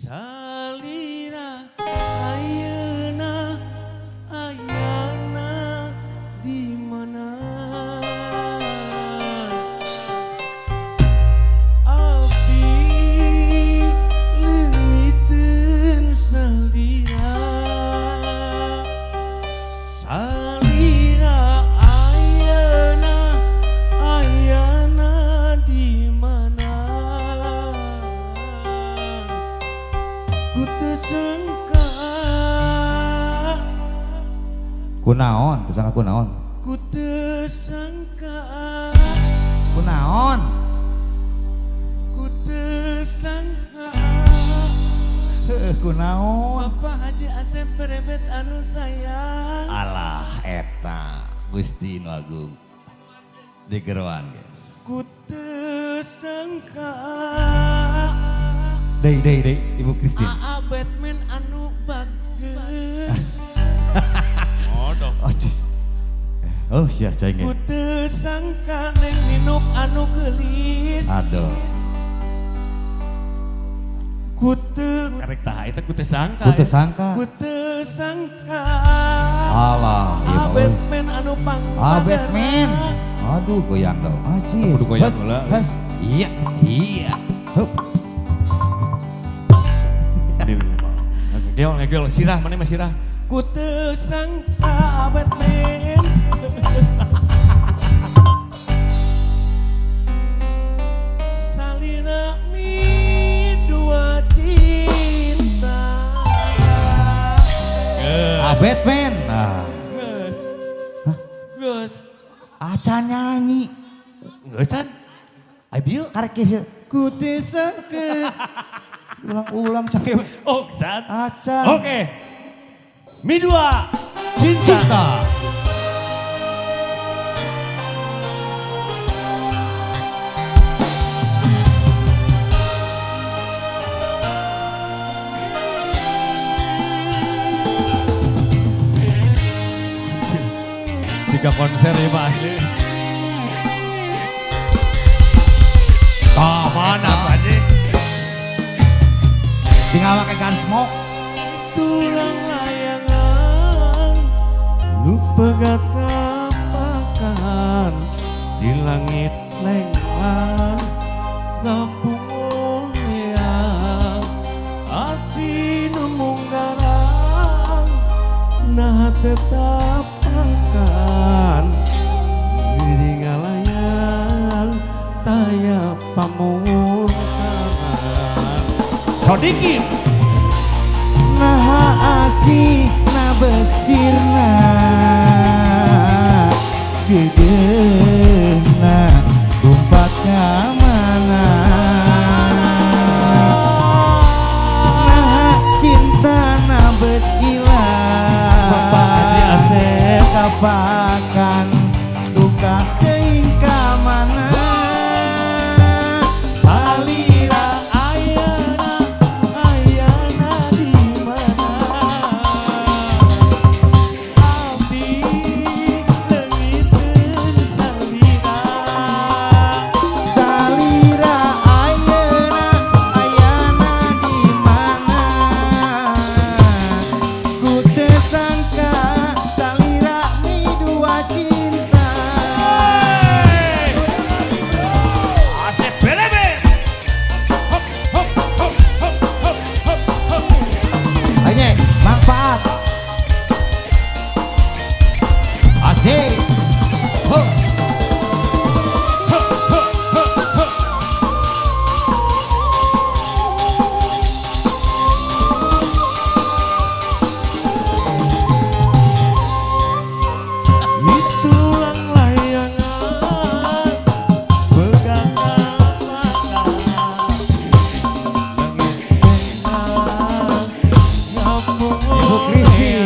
Salira ayeuna ayana di mana abdi leungiteun salira salira ayeuna ayana di mana ku teu sangka kunaon tersangka kunaon ku teu sangka kunaon ku teu sangka kunaon Bapak Haji Asep Perebet anu sayang alah eta Gusti Nu Agung digeroan guys ku teu sangka dei Ibu Kristin Aa Batman anu bageus aduh oh sia cai ku teu sangka neng minuk anu geulis aduh ku teu karek tah eta ku teu sangka ku teu sangka ku teu sangka alah ieu mah Batman anu Batman aduh goyang dong aji kudu goyang heula. Iya hup Dia ngegel sirah mana mah sirah. Ku teu sangka Batman. Salina mi dua cinta. Batman nah Geus. hah Geus. acan nyanyi Geus can. Abieu. karek kieu ku teu sangka ulang-ulang cakep Oh, can. acan Oke. Mi dua cinta. Jika konser ya Pak asli. Oh, mana Pak Haji? tinggal pakai Gunsmoke Tulang layangan lu pegat kapakan di langit lengkang ngapung ya asin munggarang nah tetap akan diri ngalayang taya pamungkangan Sodikin nah asih na beksirna gedeuna tumpat ka mana nah cinta na beut ilang Bapak Haji Asep kapakan duka teuing ka mana salira ayana ayana di mana abdi leungiteun salira salira ayeuna ayana di mana ku teu sangka salira mi dua cinta Asep Perebet hop hop hop hop hop hop hop ayo manfaat asik ho Tulang layangan pegang kapakan langit lengkang ngapung Ibu Kristin.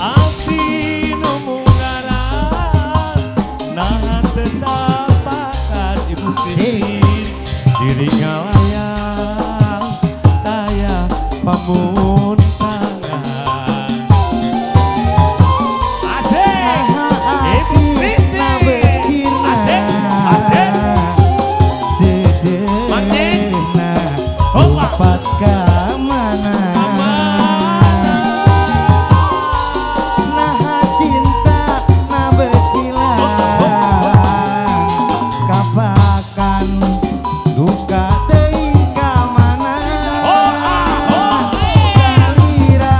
asin munggarang nah tetap akan Ibu Kristin diri ngalayang taya pamun tangan Asik Ibu Kristin Asik Asik Mancing. Hopa. umpat ka mana. Nah cinta na bekilan kapakan duka teuing ka mana. Salira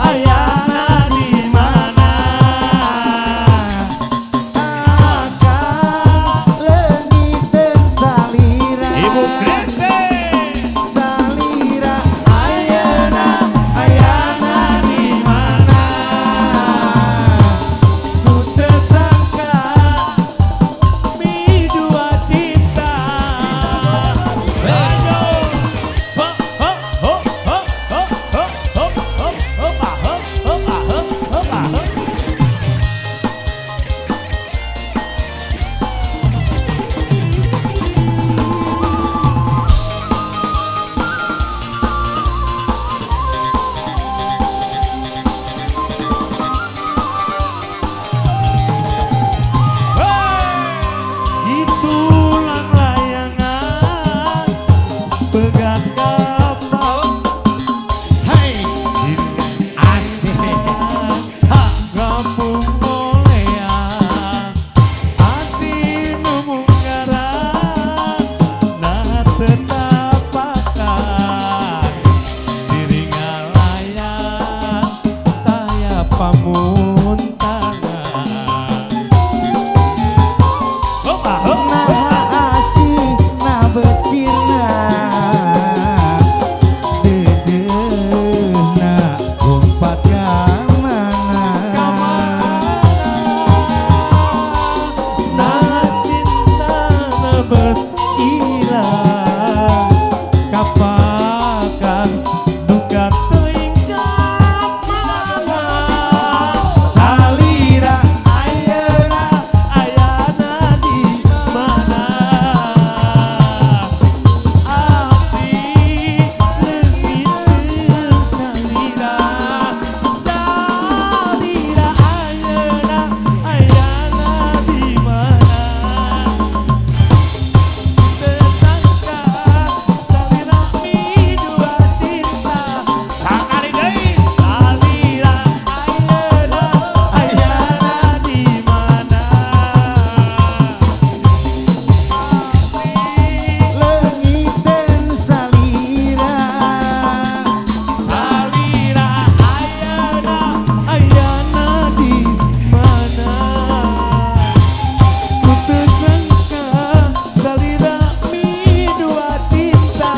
ayana di mana. Akan leungiteun salira. Ibu Kristi. Salira ayana di mana. Ku teu sangka Dua cinta. Itulah layangan pegang kapal. hai asik Rampung oleang asin munggaran nah tetap pakai diri ngalayan taya pamuntangan. nah asih na beutsirna dedeuna umpat ka mana. Nah cinta nebet ilang kapakan duka teuing ka mana. Salira ayana Ayana di mana. Abdi leungiteun salira. Salira ayana di mana. Teu sangka salira mi dua cinta. Sakali deui salira ayana di mana. leungiteun salira. Salira ayana di mana. Ku teu sangka salira mi dua cinta.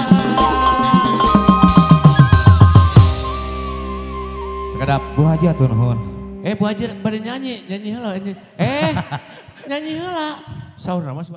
Sekedap. Bu Haji atuh nuhun. Bu Haji bade nyanyi heula. Nyanyi heula. Saur nama